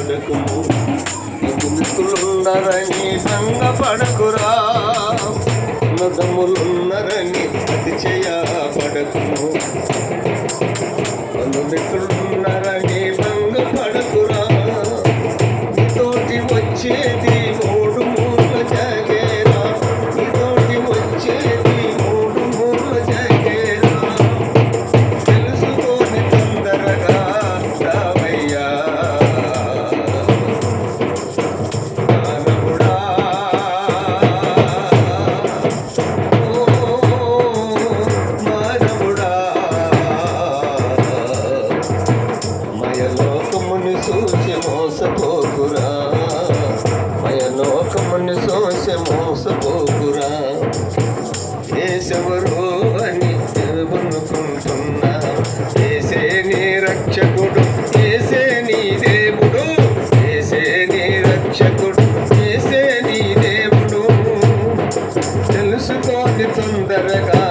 పడకుము. మిత్రులున్నారని సంగపడకురా, నదములున్నారని అతిశయపడకుము. మిత్రులున్నారని సంగపడకురా, తోటి వచ్చేది మూడు మూల జగేరా, తోటి వచ్చేది మూడు మూల జగేరా. తెలుసుకొని తొందరగా రావయ్యా మానవుడా. ఓ మానవుడా, మయలోకముని చూసి మోసపోకురా, మయలోకముని చూసి మోసపోకురా. ఏసెవరు అని అనుకుంటున్నా, ఏసే నీ రక్షకుడు, ఏసే నీ దేవుడు, ఏసే నీ రక్షకుడు, ఏసే నీ దేవుడు. తెలుసుకోని తొందరగా